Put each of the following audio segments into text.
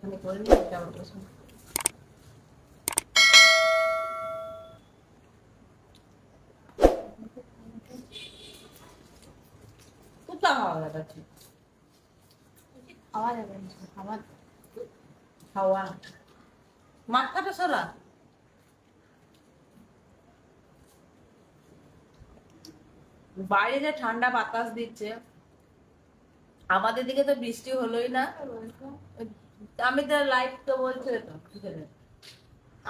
একটুখানি করে নিই কেমন বলছো? কোথা খাওয়া যাচ্ছে? খাওয়া যাবে না, খাওয়া খাওয়া মাথাটা সরা। বাইরে যে ঠান্ডা বাতাস দিচ্ছে, আমাদের দিকে তো বৃষ্টি হলোই না। আমি তো লাইভ তো বলছে তো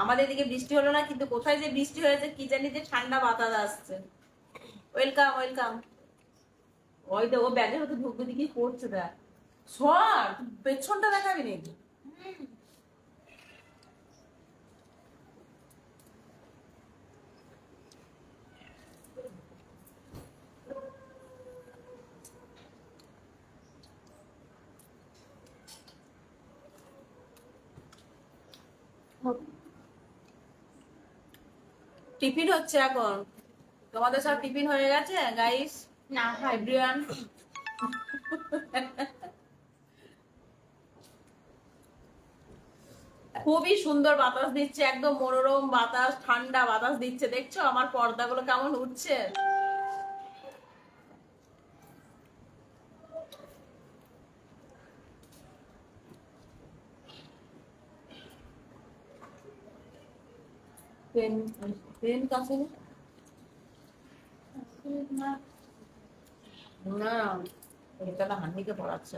আমাদের দিকে বৃষ্টি হলো না, কিন্তু কোথায় যে বৃষ্টি হয়েছে কি জানি, যে ঠান্ডা বাতাস আসছে। Welcome welcome. ওই তো ও ব্যাগের মধ্যে ঢুকবে কি করছে দেখ। সর, পেছনটা দেখাবি নাকি? টিফিন হচ্ছে এখন। তোমাদের সব টিফিন হয়ে গেছে গাইস? না এভরিওয়ান। খুবই সুন্দর বাতাস দিচ্ছে, একদম মনোরম বাতাস, ঠান্ডা বাতাস দিচ্ছে। দেখছো আমার পর্দাগুলো কেমন উঠছে? পেন পেন কাছে নেই? না, এটা না হান্ডিকে পড়াচ্ছে।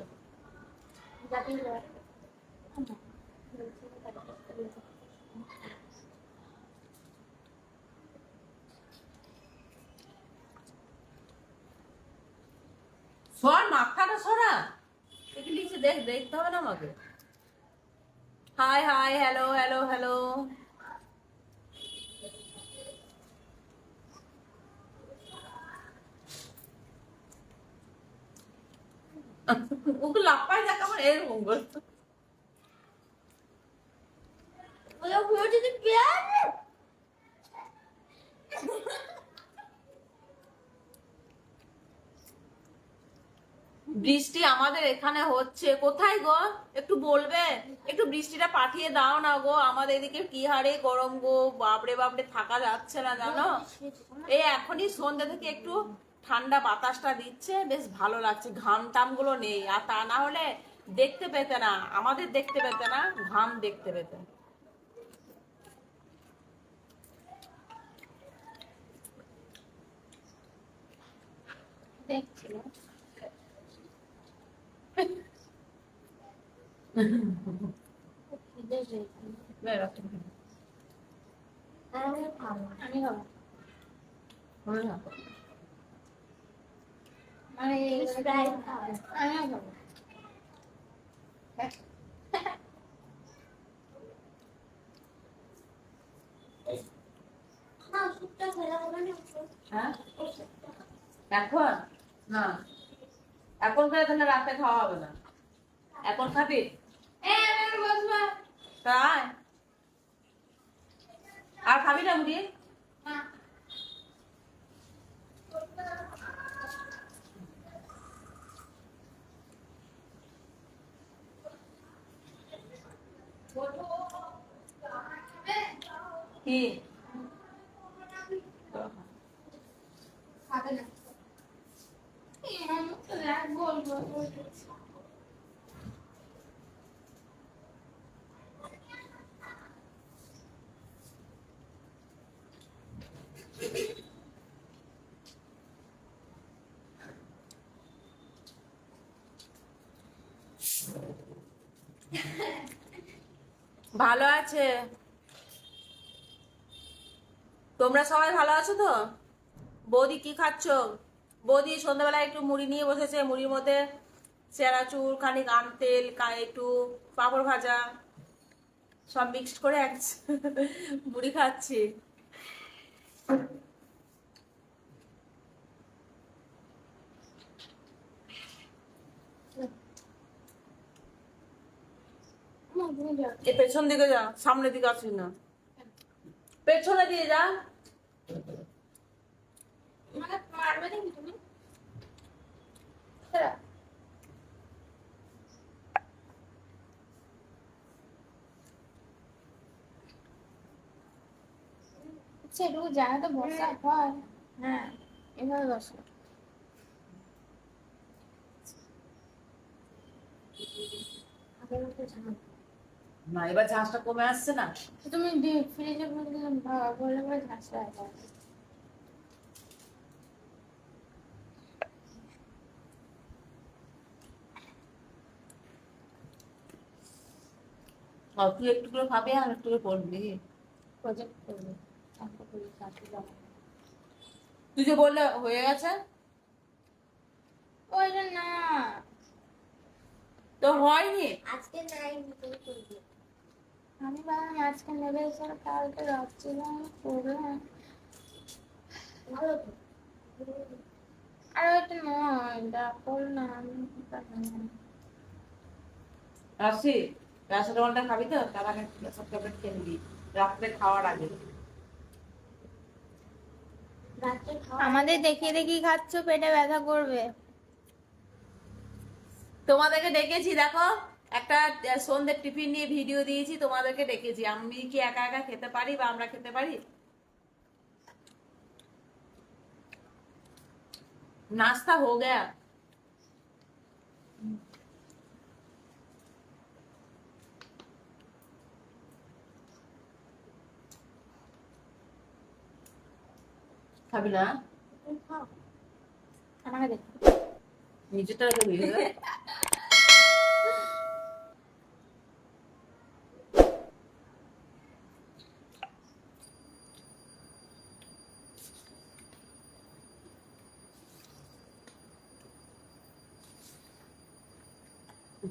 সর, মাথাটা সরা। কি লিখছে দেখ, দেখতে হবে না আমাকে? High high, hello hello hello. ওগুলো লাপাই দেখ আমার এরকম করতো। বৃষ্টি আমাদের এখানে হচ্ছে। কোথায় গো একটু বলবে? একটু বৃষ্টিটা পাঠিয়ে দাও না গো, আমাদের এদিকে কি হারে গরম গো, বাপরে বাপরে, থাকা যাচ্ছে না জানো। এই এখনই সন্ধ্যা থেকে একটু ঠান্ডা বাতাসটা দিচ্ছে, বেশ ভালো লাগছে। ঘাম টাম গুলো নেই, আর তা না হলে দেখতে পেতে না, আমাদের দেখতে পেতে না, ঘাম দেখতে পেতে। দেখছিল আমি খাবো মানে স্প্রাইট খাবো, আমিও খাবো। না সুপটা খেলা হবে না। হ্যাঁ এখন না, এখন করে তাহলে রাতে খাওয়া হবে না। এখন খাবি? আমি বসবো তাই আর খাবি না মুড়ি? না। কি খাবে না গোল গোল গোল। ভালো আছে? তোমরা সবাই ভালো আছো তো? বৌদি কি খাচ্ছো? বৌদি সন্ধ্যাবেলায় একটু মুড়ি নিয়ে বসেছে, মুড়ির মধ্যে চেনাচুর, খানিক আম তেল, একটু পাঁপড় ভাজা, সব মিক্সড করে এক মুড়ি খাচ্ছি। এ পেছন দিকে যা, সামনের দিকে আসিস না, পেছনে দিয়ে যা। মানে মারবে নাকি তুমি? আচ্ছা এটুকু জায়গাতে বসা হয়? হ্যাঁ, এভাবে বসো। না এবার ঝাঁসটা কমে আসছে না। তুমি ফ্রিজে বললে পরে ঝাঁসটা হয়। তুই একটু করে খাবি আর একটু করে পড়বি। প্রজেক্ট করবে, চাকরি করবে, চাকরি জমা দেবে। তুই যে বললে হয়ে গেছে, ওইটা না, তো হয়নি। আজকে নাই, তুমি করবে। আমি ভাবলাম আজকে নেবে এসে কালকে রাখছিলাম করলাম। ভালো তো। আর ওইটা নয়, এটা করলাম। আসি প্যারাসিটামলটা খাবি তো, তার আগে সব ট্যাবলেট খেয়ে নিবি রাত্রে খাওয়ার আগে। আমাদের দেখিয়ে দেখিয়ে খাচ্ছ, পেটে ব্যথা করবে। তোমাদেরকে ডেকেছি দেখো, একটা সন্ধ্যের টিফিন নিয়ে ভিডিও দিয়েছি, তোমাদেরকে ডেকেছি। আমি কি একা একা খেতে পারি বা আমরা খেতে পারি? नाश्ता हो गया। খাবি না? আমাকে দেখো। নিচেটা রেখে দিবি রে।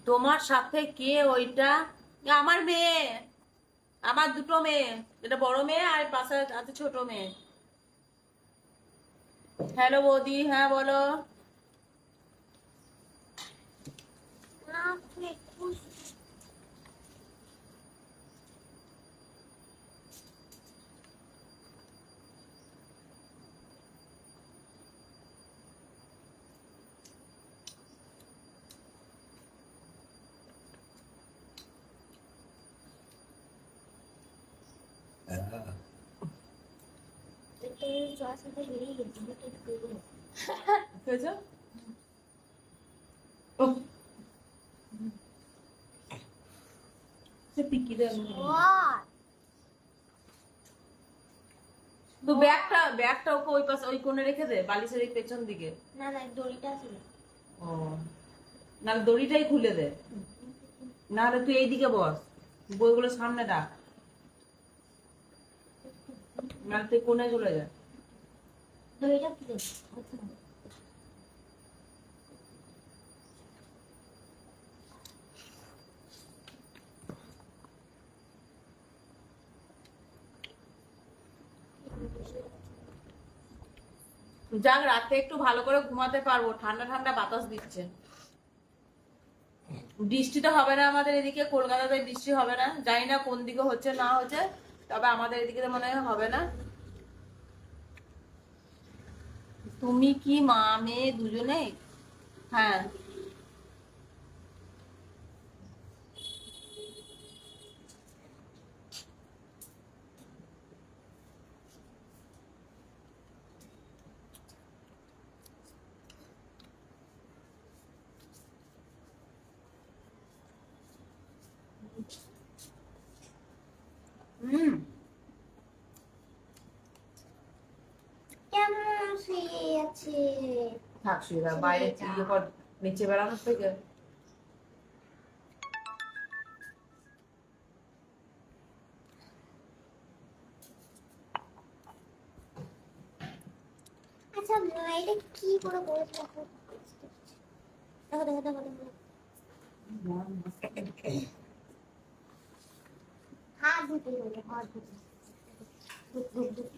তোমার সাথে কে ওইটা? আমার মেয়ে, আমার দুটো মেয়ে, এটা বড় মেয়ে আর পাশে আছে ছোট মেয়ে। হ্যালো বৌদি, হ্যাঁ বলো। খেয়েছো? ওহ, সে পিকি দে। তো ব্যাগটা ওকে ওই পাশে ওই কোণে রেখে দে, বালিশের এই পেছন দিকে। না না, দড়িটা ছিল। ও, নাহলে দড়িটাই খুলে দে, নাহলে তুই এইদিকে বস, বইগুলো সামনে রাখ, নাহলে তুই কোণে চলে যা। দড়িটা খুলে। যাক রাতে একটু ভালো করে ঘুমাতে পারবো, ঠান্ডা ঠান্ডা বাতাস দিচ্ছে। বৃষ্টিটা হবে না আমাদের এদিকে, কলকাতাতে বৃষ্টি হবে না, জানি না কোন দিকে হচ্ছে না হচ্ছে, তবে আমাদের এদিকে তো মনে হয় হবে না। তুমি কি মা মেয়ে দুজনেই? হ্যাঁ। হুম। কেমন শুয়ে আছে? থাক শুয়ে থাক, বাইরে ইয়ে কর, নিচে বেড়ানোর থেকে। আচ্ছা এটা কি করে করেছে? দেখো দেখো দেখো দেখো। হাত ধুতে হবে, হাত ধুতে। ধুত ধুত ধুত।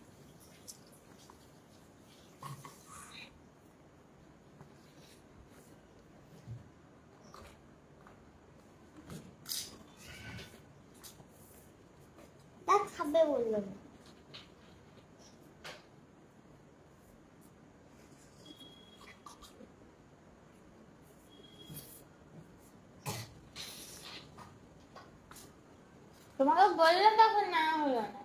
তা খাবে বললো না। তোমাকে বললাম তখন না হলো না।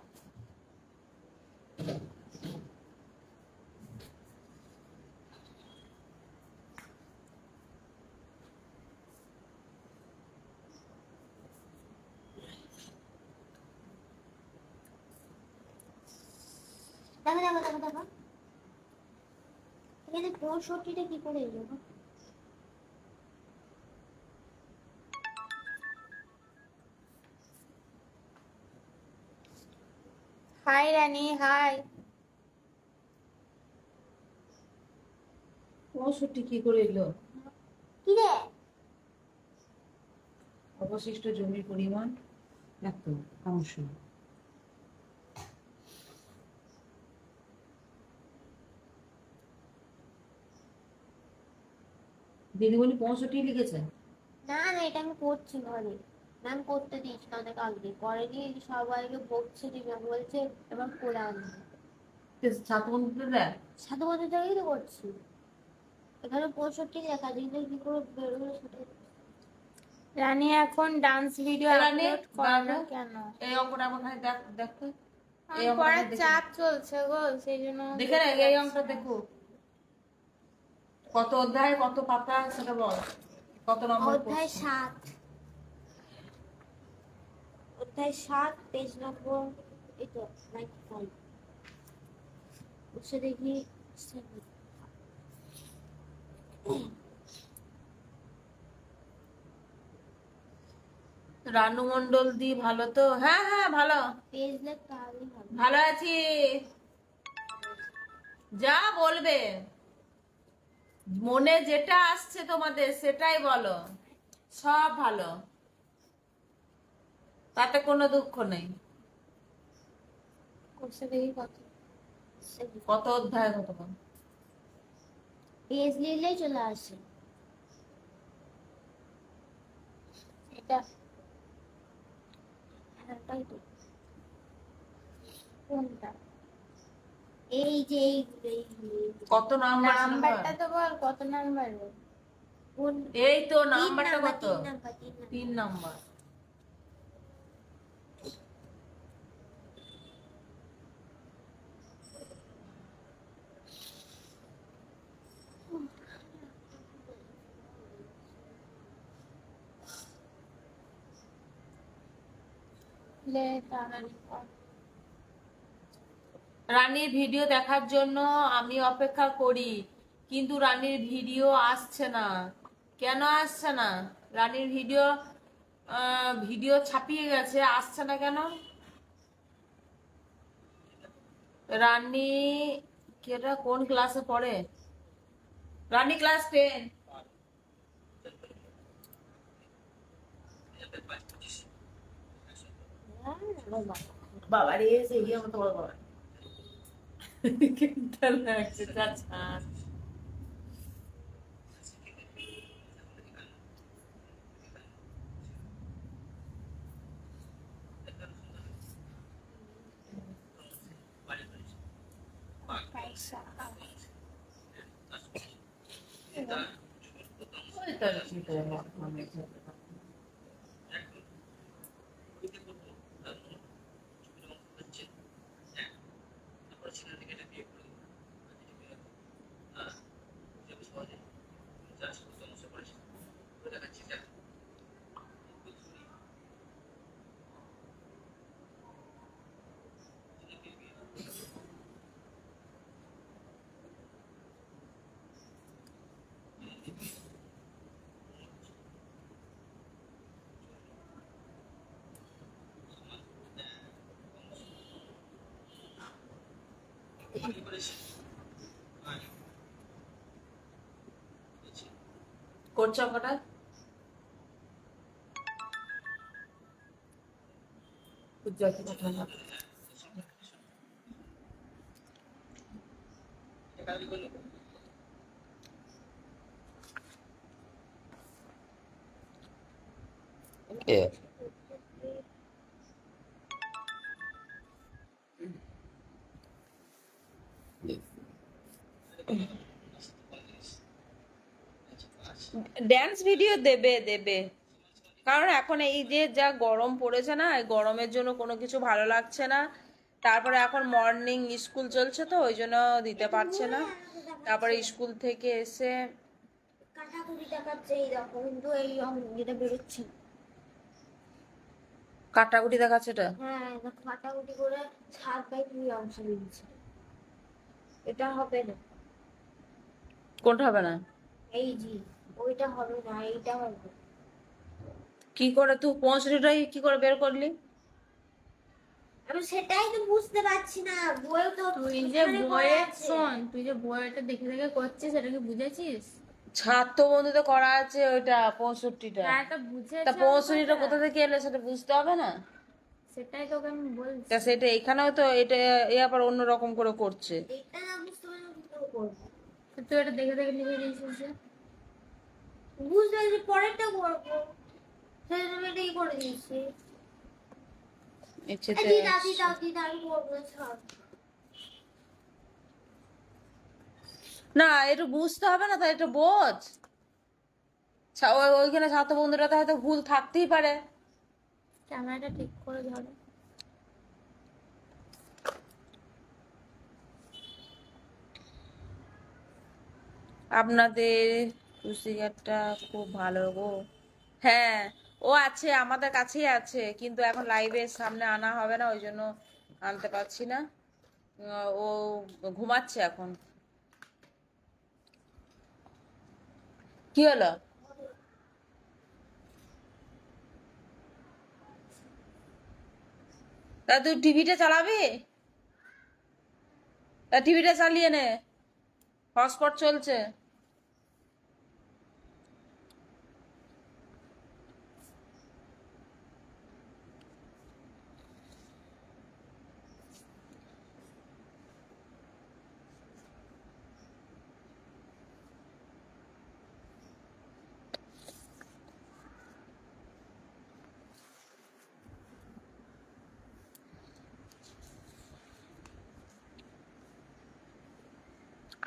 দেখো দেখো দেখো দেখো এখানে 64টা কি করে এলো? হাই রানী, হাই। 65 কি করে এলো? কি রে? অবশিষ্ট জমির পরিমাণ এত অংশ। দিদিমণি 65 লিখেছে। না না, এটা আমি করছি ঘরে। ম্যাম করতে দিয়েছি অনেক আগে, করেনি, সবাইকে বকছে যে ম্যাম বলছে এবার করে আনবে। ছাত্রবন্ধুদের দেয়। সাধু বাধু জায়গায় তো করছি। এখানে 65 লেখা, দিদি কি করে বেরোলো সেটা। রানী এখন ডান্স ভিডিও রানী, আপলোড করে না দাঁড়া। কেন? এই অঙ্কটা আমার কাছে দেখ, দেখো। এই আমার পড়ার অঙ্কটা চাপ চলছে গো, সেই জন্য দেখে না, এই অঙ্কটা দেখো। কত অধ্যায়, কত পাতা সেটা বল। কত নম্বর অধ্যায় প্রশ্ন? 7, অধ্যায় 7 পেজ নম্বর এই তো 95। বসে দেখি 7। রানু মন্ডল দি ভালো তো? হ্যাঁ হ্যাঁ ভালো, পেজ লেখ তাহলেই হবে। ভালো আছি। যা বলবে, মনে যেটা আসছে তোমাদের সেটাই বলো, সব ভালো, তাতে কোনো দুঃখ নেই। বসে দেখি কত। কত অধ্যায়, কত পেজ নিলেই চলে আসে এটা। হ্যাঁ তাই তো। কোনটা? এই যে কত নাম্বার? নাম্বারটা তো বল, কত নাম্বার? কোন? এই তো 3 নাম্বারটা নাম্বার, কত? 3 নাম্বার, 3 নাম্বার। 3 নাম্বার। লে তাড়াতাড়ি কর। রানীর ভিডিও দেখার জন্য আমি অপেক্ষা করি, কিন্তু রানীর ভিডিও আসছে না। কেন আসছে না? রানীর ভিডিও ভিডিও ছাপিয়ে গেছে, আসছে না কেন? রানী কেটা কোন ক্লাসে পড়ে? রানী ক্লাস 10। বাবা রে, সে ইয়ে মতো বড় বাবা। কিন্তু লাগছে চাচা। পয়সা। ওই তার চিন্তা আমি করছো অঙ্কটা? উজ্জ্বল কথা না। ড্যান্স ভিডিও দেবে দেবে, কারণ এখন এই যে যা গরম পড়েছে না, এই গরমের জন্য কোনো কিছু ভালো লাগছে না। তারপরে এখন মর্নিং স্কুল চলছে তো ওই জন্য দিতে পারছে না। তারপরে স্কুল থেকে এসে কাটাকুটি দেখাচ্ছে এই দেখো, কিন্তু এই যেটা বেরোচ্ছে না। কাটাকুটি দেখাচ্ছে এটা। হ্যাঁ দেখো, কাটাকুটি করে 7/2 অংশ বেরিয়েছে। এটা হবে না, কোনটা হবে না? এই জি, ওইটা হবে না, এইটা হবে। কি করে তুই 65টাই কি করে বের করলি? আমি সেটাই তো বুঝতে পারছি না, বইও তো তুই যে এখানে করা বইয়ে আছে। শোন, তুই যে বইটা দেখে দেখে করছিস সেটা কি বুঝেছিস? ছাত্র বন্ধুতে করা আছে ওইটা 65টা। হ্যাঁ তো তা বুঝেছি আমি 65টা কথা। কোথা থেকে এলে সেটা বুঝতে হবে না? সেটাই তোকে আমি তা বলছি। সেটা এখানেও তো এটা এ আবার অন্য রকম করে করছে। এটা না বুঝতে পারলে কি করে করবো? তো তুই এটা দেখে দেখে লিখে দিয়েছিস যে। বুঝতে পারছি পরেরটা করবো, সেই জন্য এটাই করে দিয়েছি। ইচ্ছেতে দিদা দিদা দিদা আমি করবো না, ছাড়। না, একটু বুঝতে হবে না, তাই একটু বোঝ। ওইখানে ছাত্র বন্ধুটাতে হয়তো ভুল থাকতেই পারে। ক্যামেরাটা ঠিক করে ধরো। আপনাদের পুস্তিকাটা খুব ভালো গো। হ্যাঁ, ও আছে, আমাদের কাছেই আছে, কিন্তু এখন লাইভের সামনে আনা হবে না, ওই জন্য আনতে পারছি না। ও ঘুমাচ্ছে এখন। কি হলো? তা তুই টিভিটা চালাবি? তা টিভিটা চালিয়ে নে, হটস্পট চলছে।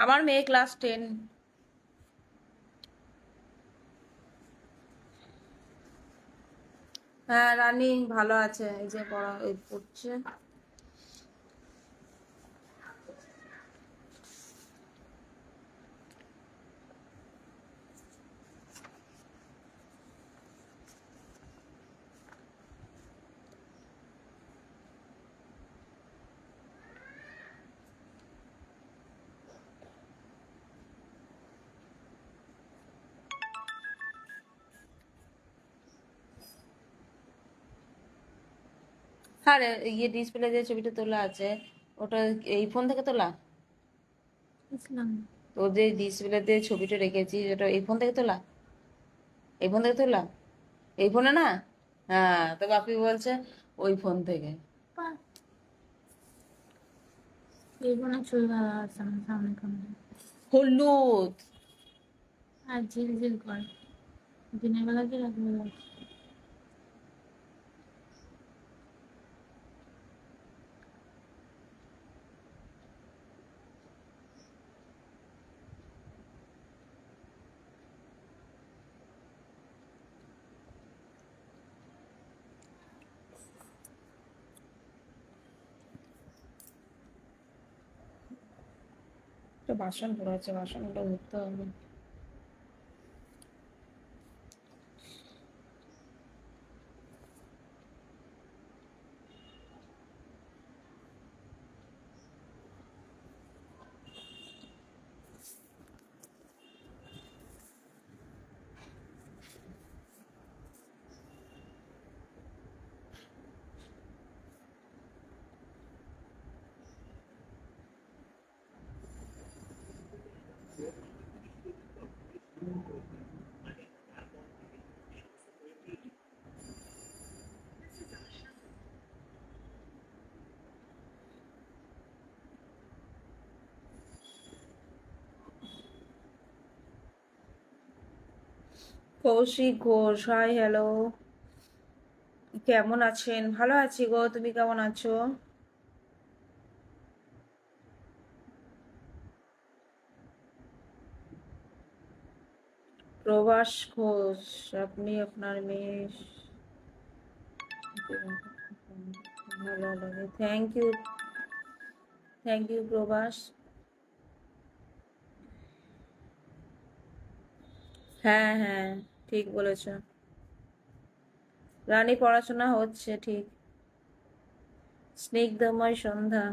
আমার মেয়ে ক্লাস 10। হ্যাঁ, রানী ভালো আছে, এই যে এই পড়ছে। হ্যাঁ রে, ইয়ে ডিসপ্লে যে ছবিটা তোলা আছে, ওটা এই ফোন থেকে তোলা? বুঝলাম। তোর যে ডিসপ্লেতে ছবিটা রেখেছি ওটা এই ফোন থেকে তোলা? এই ফোন থেকে তোলা? এই ফোনে না? হ্যাঁ, তো বাপি বলছে ওই ফোন থেকে। বাহ, এই বোনের ছবি ভালো আছে আমার সামনে ক্যামেরা। হলুদ। আর ঝিলঝিল করে, দিনের বেলা কি রাতের বেলা? একটা বাসন পড়ে আছে, বাসনগুলো ধুতে হবে। কৌশিক ঘোষ, হাই, হ্যালো, কেমন আছেন? ভালো আছি গো, তুমি কেমন আছো? প্রভাস ঘোষ, আপনি আপনার মেয়ে ভালো লাগে, thank you. Thank you Prabhas. হ্যাঁ হ্যাঁ, ঠিক বলেছো। রানী পড়াশোনা হচ্ছে ঠিক। স্নিগ্ধময় সন্ধ্যা।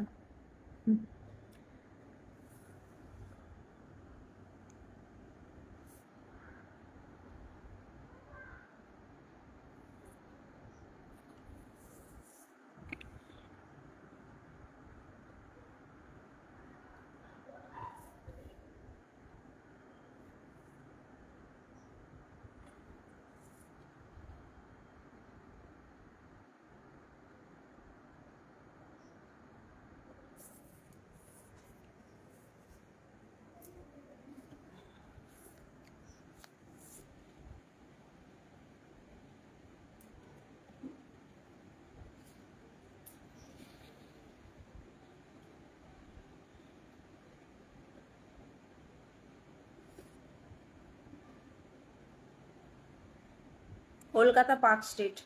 Kolkata Park Street.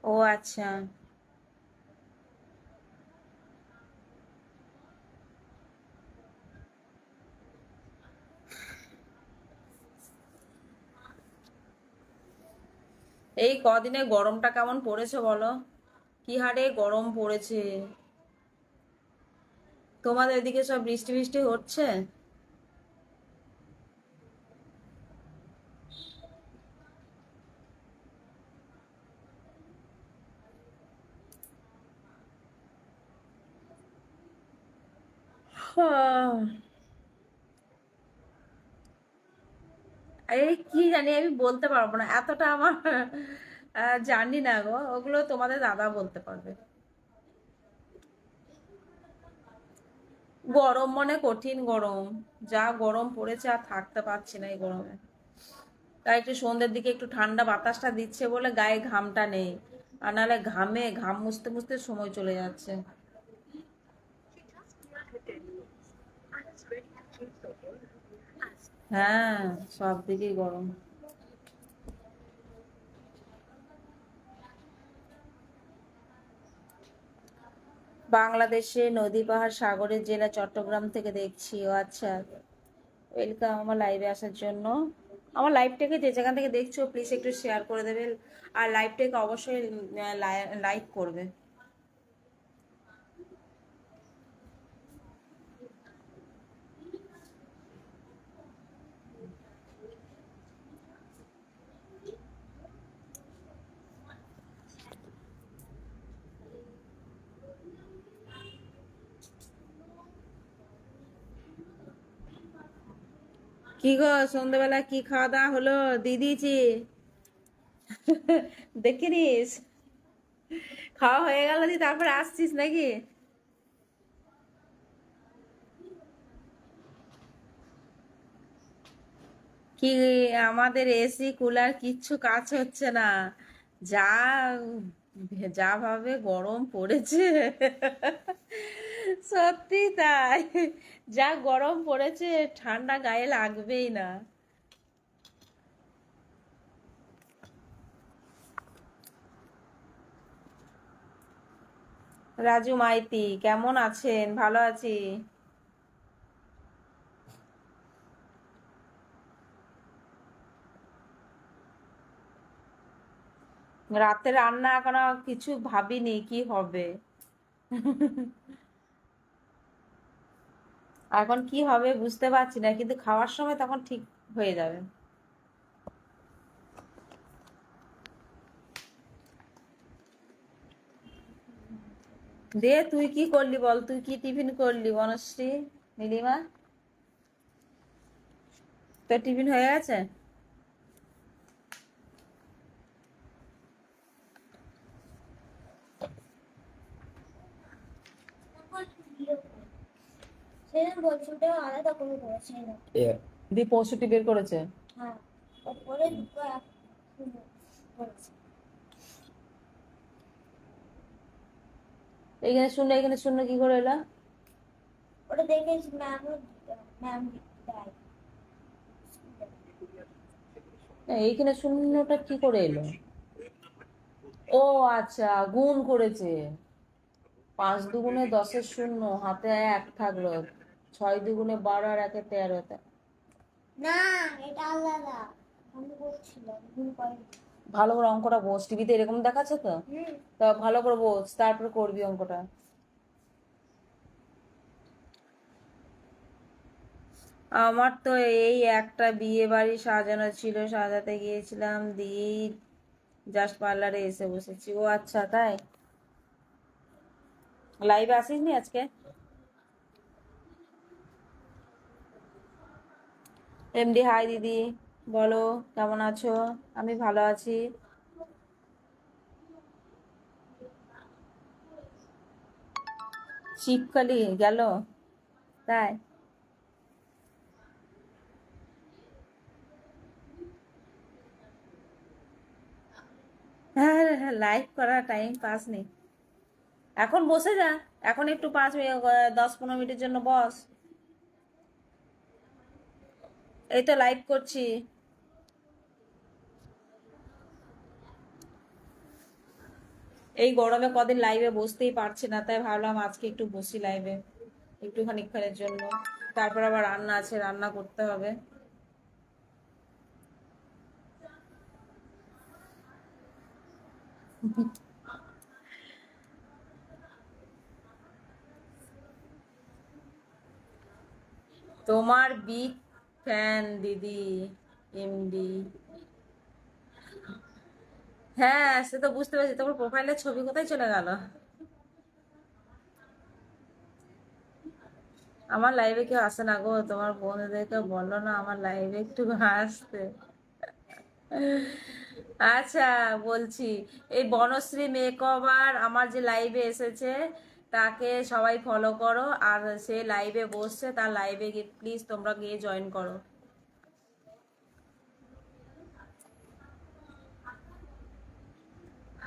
ও আচ্ছা। এই কদিনে গরমটা কেমন পড়েছে বলো, কি হারে গরম পড়েছে। তোমাদের এদিকে সব বৃষ্টি বৃষ্টি হচ্ছে? এই কি জানি, আমি বলতে পারবো না, এতটা আমার জানি না গো, ওগুলো তোমাদের দাদা বলতে পারবে। গরম মানে কঠিন গরম, যা গরম পড়েছে আর থাকতে পারছি না এই গরমে। তাই একটু সন্ধ্যের দিকে একটু ঠান্ডা বাতাসটা দিচ্ছে বলে গায়ে ঘামটা নেই, আর নাহলে ঘামে ঘাম মুছতে মুছতে সময় চলে যাচ্ছে। হ্যাঁ, সব দিকেই গরম। বাংলাদেশে নদী পাহাড় সাগরের জেলা চট্টগ্রাম থেকে দেখছি। ও আচ্ছা, ওয়েলকাম আমার লাইভে আসার জন্য। আমার লাইভটাকে যে যেখান থেকে দেখছো প্লিজ একটু শেয়ার করে দেবে, আর লাইভটাকে অবশ্যই লাইক করবে। কি গো, সন্ধ্যেবেলা কি খাওয়া দাওয়া হলো দিদিজি? দেখে নিস, খাওয়া হয়ে গেল দি তারপর আসছিস নাকি? কি, আমাদের এসি কুলার কিচ্ছু কাজ হচ্ছে না, যা যা ভাবে গরম পড়েছে। সত্যি তাই, যা গরম পড়েছে ঠান্ডা গায়ে লাগবেই না। রাজু মাইতি কেমন আছেন? ভালো আছি। রাতে রান্না এখনো কিছু ভাবিনি কি হবে। এখন কি হবে বুঝতে পারছি না, কিন্তু খাওয়ার সময় তখন ঠিক হয়ে যাবে। দে, তুই কি করলি বল, তুই কি টিফিন করলি বনশ্রী, নীলিমা? তোর টিফিন হয়ে গেছে? সেদিন বলছি ওটা আলাদা করে করেছে না। দি 65 বের করেছে। হ্যাঁ, তারপরে দুটো করেছে। এইখানে শূন্য, এখানে শূন্য কি করে এলো? ওটা দেখেছি ম্যাম, ম্যাম দেয়। এইখানে শূন্যটা কি করে এলো? ও আচ্ছা, গুণ করেছে। 5 দুগুণে 10-এর শূন্য, হাতে 1 থাকলো, 6 দুগুণে 12 আর 1-এ 13। না, এটা আলাদা। আমি বলছিলাম ভুল করিনি। ভালো করে অঙ্কটা বোঝ, টিভিতে এরকম দেখাচ্ছে তো, তা ভালো করে বোঝ তারপর করবি অঙ্কটা। আমার তো এই একটা বিয়ে বাড়ি সাজানো ছিল, সাজাতে গিয়েছিলাম, দিয়েই জাস্ট পার্লারে এসে বসেছি। ও আচ্ছা তাই, লাইভে আসিসনি আজকে? এমডি হাই দিদি, বলো কেমন আছো? আমি ভালো আছি। শিবকালি গেল তাই? হ্যাঁ হ্যাঁ, লাইভ করা টাইম পাস নেই। এখন বসে যা, এখন একটু 5 মিনিট 10-15 মিনিটের জন্য বস। এই তো লাইভ করছি। এই গরমে কদিন লাইভে বসতেই পারছি না, তাই ভাবলাম আজকে একটু বসি লাইভে একটু খানিকক্ষণের জন্য। তারপর আবার রান্না আছে, রান্না করতে হবে। তোমার বিগ ফ্যান দিদি, এমডি। হ্যাঁ সে তো বুঝতে পারছি, তোমার প্রোফাইলের ছবি কোথায় চলে গেল? আমার লাইভে কেউ আসে না গো, তোমার বন্ধুদেরকে বললো না আমার লাইভে একটু আসতে। আচ্ছা, বলছি এই বনশ্রী মেকওভার আমার যে লাইভে এসেছে তাকে সবাই ফলো করো, আর সে লাইভে বসছে, তার লাইভে গিয়ে প্লিজ তোমরা গিয়ে জয়েন করো।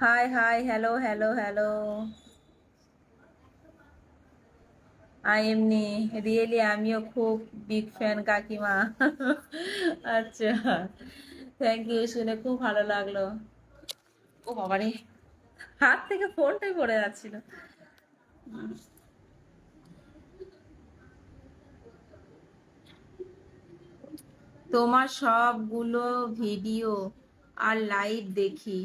High high, hello hello hello. এমনি রিয়েলি আমিও খুব বিগ ফ্যান কাকিমা। আচ্ছা, থ্যাংক ইউ, শুনে খুব ভালো লাগলো। ও বাবারে, হাত থেকে ফোনটাই পড়ে যাচ্ছিল। তোমার সবগুলো ভিডিও আর লাইভ দেখি।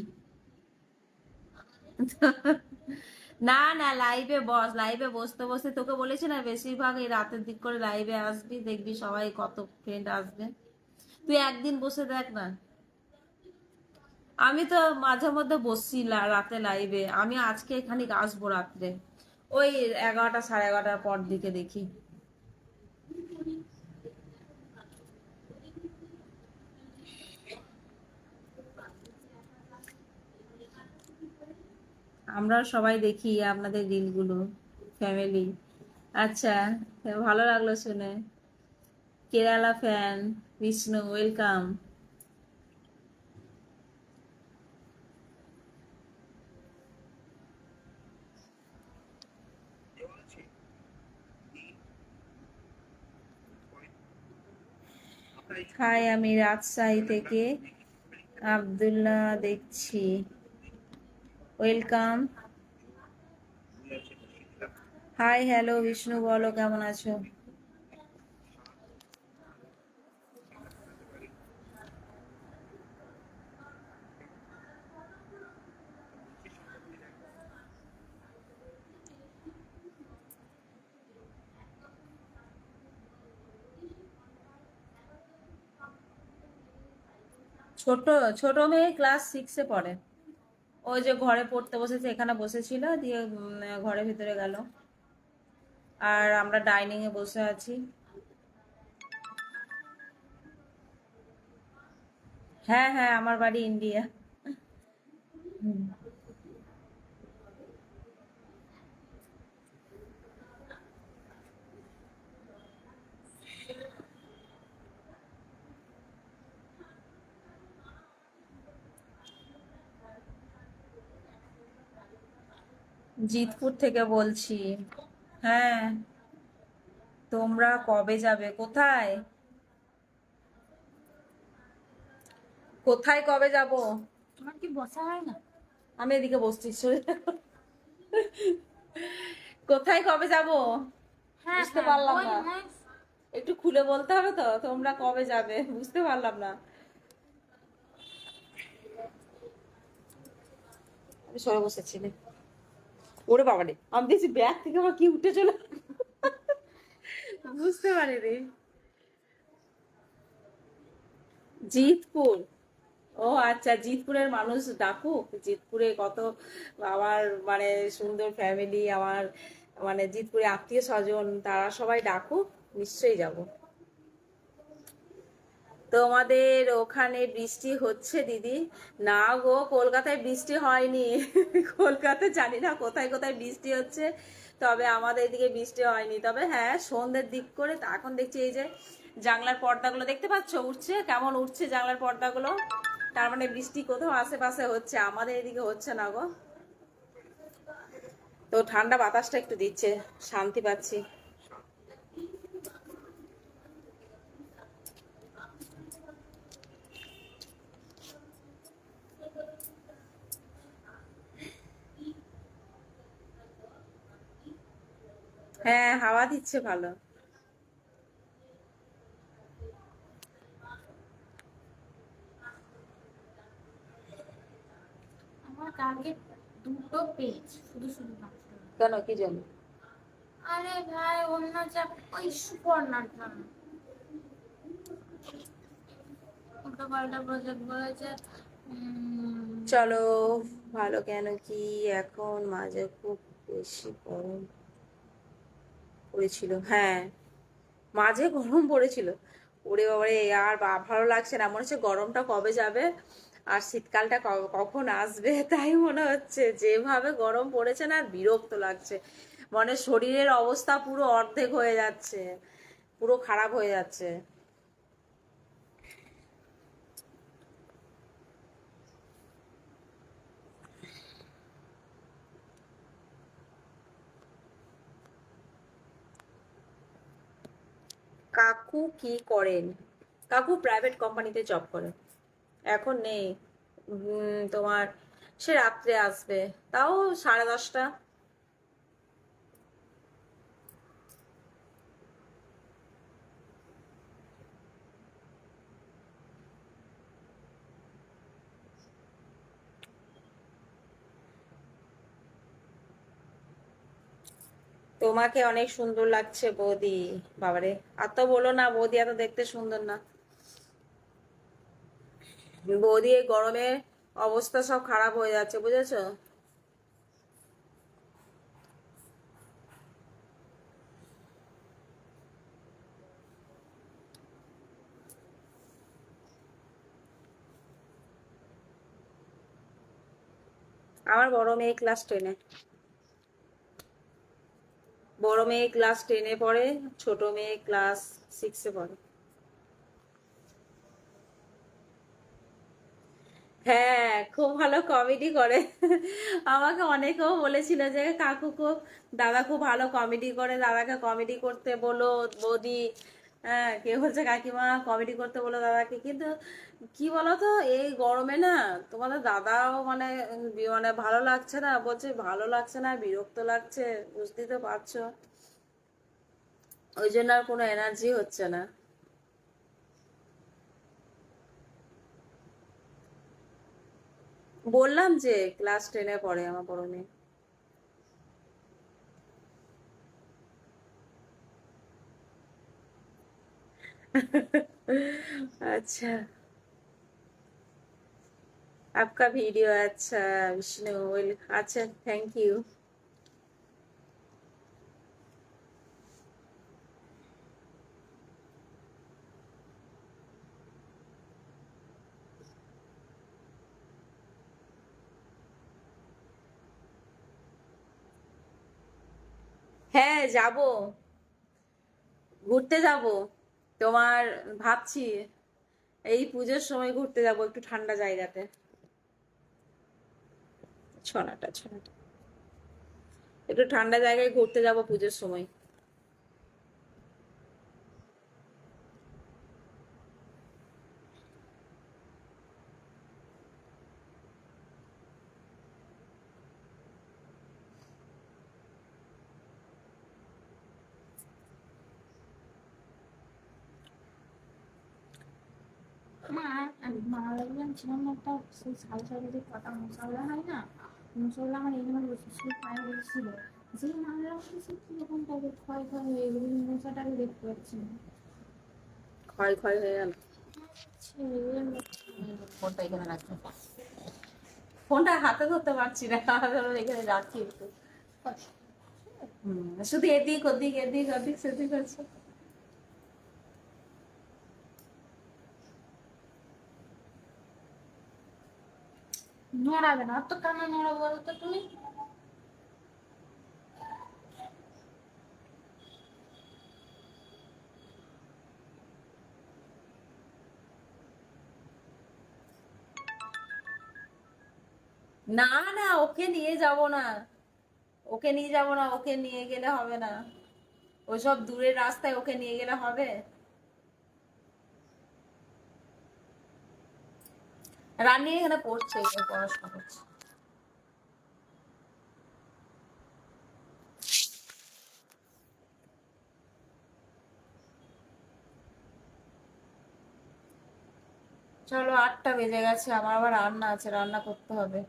না না, লাইভে বস, লাইভে বসতে বসতে তোকে বলেছি না বেশিরভাগ এই রাতের দিক করে লাইভে আসবি, দেখবি সবাই কত ফ্রেন্ড আসবে। তুই একদিন বসে দেখ না। আমি তো মাঝে মধ্যে বসছি রাতে লাইভে, আমি আজকে খানিক আসবো রাত্রে, ওই 11টা 11:30 পর দিকে দেখি। আমরা সবাই দেখি আপনাদের রিলগুলো, ফ্যামিলি। আচ্ছা, ভালো লাগলো শুনে। Kerala fan, Vishnu, welcome. Hi, আমি রাজশাহী থেকে আব্দুল্লাহ দেখছি, ওয়েলকাম। হাই হ্যালো বিষ্ণু, বলো কেমন আছো? ছোট ছোট মেয়ে ক্লাস 6-এ পড়ে। ওই যে ঘরে পড়তে বসেছে, এখানে বসেছিল দিয়ে ঘরের ভিতরে গেল, আর আমরা ডাইনিং এ বসে আছি। হ্যাঁ হ্যাঁ, আমার বাড়ি ইন্ডিয়া। জিতপুর থেকে বলছি। হ্যাঁ, তোমরা কবে যাবে? কোথায়? কোথায় কবে যাব? তোমার কি বসা হয় না? আমি এদিকে বসছি, সরে যাও। কোথায় কবে যাব হ্যাঁ বুঝতে হ্যাঁ, পারলাম ওই না, ওই একটু খুলে বলতে হবে তো, তোমরা কবে যাবে বুঝতে পারলাম না। আমি সরে বসেছিলে। ওরে বাবা রে, আমি দেখছি ব্যাগ থেকে আমার কি উঠে চলে, বুঝতে পারিনি। জিতপুর, ও আচ্ছা, জিতপুরের মানুষ ডাকুক, জিতপুরে কত আমার মানে সুন্দর ফ্যামিলি, আমার মানে জিতপুরে আত্মীয় স্বজন, তারা সবাই ডাকুক, নিশ্চয়ই যাব। তোমাদের ওখানে বৃষ্টি হচ্ছে দিদি? না গো, কলকাতায় বৃষ্টি হয়নি। কলকাতায় জানি না কোথায় কোথায় বৃষ্টি হচ্ছে, তবে আমাদের এদিকে বৃষ্টি হয়নি। তবে হ্যাঁ, সন্ধ্যের দিক করে এখন দেখছি এই যে জানলার পর্দাগুলো দেখতে পাচ্ছ উঠছে, কেমন উঠছে জানলার পর্দাগুলো, তার মানে বৃষ্টি কোথাও আশেপাশে হচ্ছে, আমাদের এদিকে হচ্ছে না গো। তো ঠান্ডা বাতাসটা একটু দিচ্ছে, শান্তি পাচ্ছি। হ্যাঁ, হাওয়া দিচ্ছে ভালো। আমার কালকে 2টো পেজ শুধু শুধু নষ্ট হলো। কেন, কি জন্য? আরে ভাই অন্য চাপ ওই সুপর্ণাটা উল্টো পাল্টা প্রজেক্ট বলেছে। চলো, ভালো কেন কি এখন মাঝে খুব বেশি গরম পড়েছিল, হ্যাঁ মাঝে গরম পড়েছিল। ওরে বাবারে, আর ভালো লাগছে না, মনে হচ্ছে গরমটা কবে যাবে আর শীতকালটা কখন আসবে তাই মনে হচ্ছে। যেভাবে গরম পড়েছে না, আর বিরক্ত লাগছে, মানে শরীরের অবস্থা পুরো অর্ধেক হয়ে যাচ্ছে, পুরো খারাপ হয়ে যাচ্ছে। কাকু কি করেন? কাকু প্রাইভেট কোম্পানিতে জব করে, এখন নেই। তোমার সে রাত্রে আসবে, তাও 10:30। তোমাকে অনেক সুন্দর লাগছে বৌদি। বাবারে, আর তো বলো না, বৌদি এত দেখতে সুন্দর না। বৌদি এই গরমে অবস্থা সব খারাপ হয়ে যাচ্ছে, বুঝেছো? আমার বড় মেয়ে ক্লাস 10-এ। বড় মেয়ে ক্লাস 10-এ পড়ে, ছোট মেয়ে ক্লাস 6-এ পড়ে। হ্যাঁ, খুব ভালো কমেডি করে। আমাকে অনেকেও বলেছিল যে কাকু খুব, দাদা খুব ভালো কমেডি করে, দাদাকে কমেডি করতে বলো বৌদি। হ্যাঁ, কে বলছে কাকিমা কমেডি করতে বলো দাদাকে, কিন্তু কি বলতো, এই গরমে না তোমাদের দাদাও মানে মানে ভালো লাগছে না, বলছে ভালো লাগছে না, বিরক্ত লাগছে, বুঝতেই তো পারছো। ওই জন্য আর কোনো এনার্জি হচ্ছে না। বললাম যে ক্লাস 10-এ পড়ে আমার বড় মেয়ে। अच्छा, आपका वीडियो अच्छा। विष्णु अच्छा, थैंक यू। হ্যাঁ, যাব, ঘুরতে যাব। তোমার ভাবছি এই পুজোর সময় ঘুরতে যাব একটু ঠান্ডা জায়গাতে। ছনাটা ছনাটা, একটু ঠান্ডা জায়গায় ঘুরতে যাব পুজোর সময়। মা মা লাগলাম ছিলাম না একটা সেই সাল সালে যে কটা মশলা হয় না, মশলা আমার এখানে বসেছিল পায়ে বসেছিল, যে মাল রাখতেছে কিরকম টাইপের ক্ষয় ক্ষয় হয়ে গেল, মশাটাকে দেখতে পাচ্ছি না। ক্ষয় ক্ষয় হয়ে গেল। ছেলে ফোনটা এখানে রাখতে, ফোনটা হাতে ধরতে পারছি না, এখানে রাখছি একটু। শুধু এদিক ওদিক এদিক ওদিক সেদিক আছে। নড়াবে না তো, কেন নড়াবো বলো তো তুমি? না না, ওকে নিয়ে যাব না, ওকে নিয়ে যাব না, ওকে নিয়ে গেলে হবে না, ওসব দূরের রাস্তায় ওকে নিয়ে গেলে হবে? রানী এখানে পড়ছে, ও পড়াশোনা করছে। চলো, 8টা বেজে গেছে, আমার আবার রান্না আছে, রান্না করতে হবে।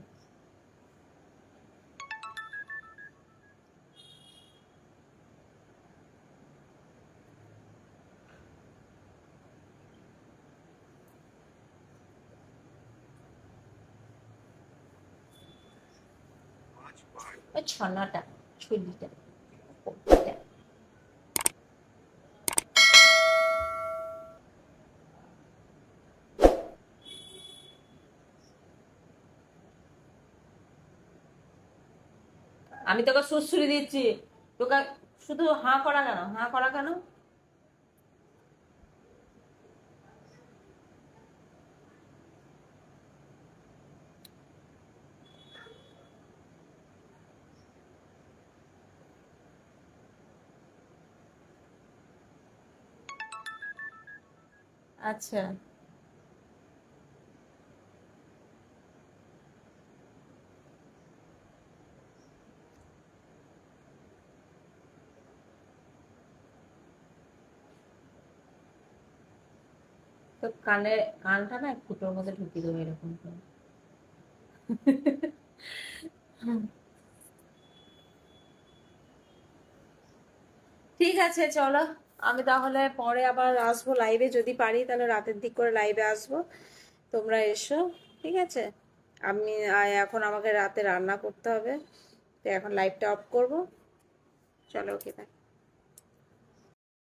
ওই ছানাটা, ছুরিটা। আমি তোকে সুড়সুড়ি দিচ্ছি, তোকে শুধু হাঁ করা কেন, হাঁ করা কেন? আচ্ছা, তো কানটা না ফুটোর মধ্যে ঢুকিয়ে দেবো এরকম করে। ঠিক আছে, চলো, আমি তাহলে পরে আবার আসবো লাইভে, যদি পারি তাহলে রাতের দিক করে লাইভে আসবো, তোমরা এসো। ঠিক আছে, আমি এখন আমাকে রাতে রান্না করতে হবে, তো এখন লাইভটা অফ করবো। চলো, ওকে, বাই।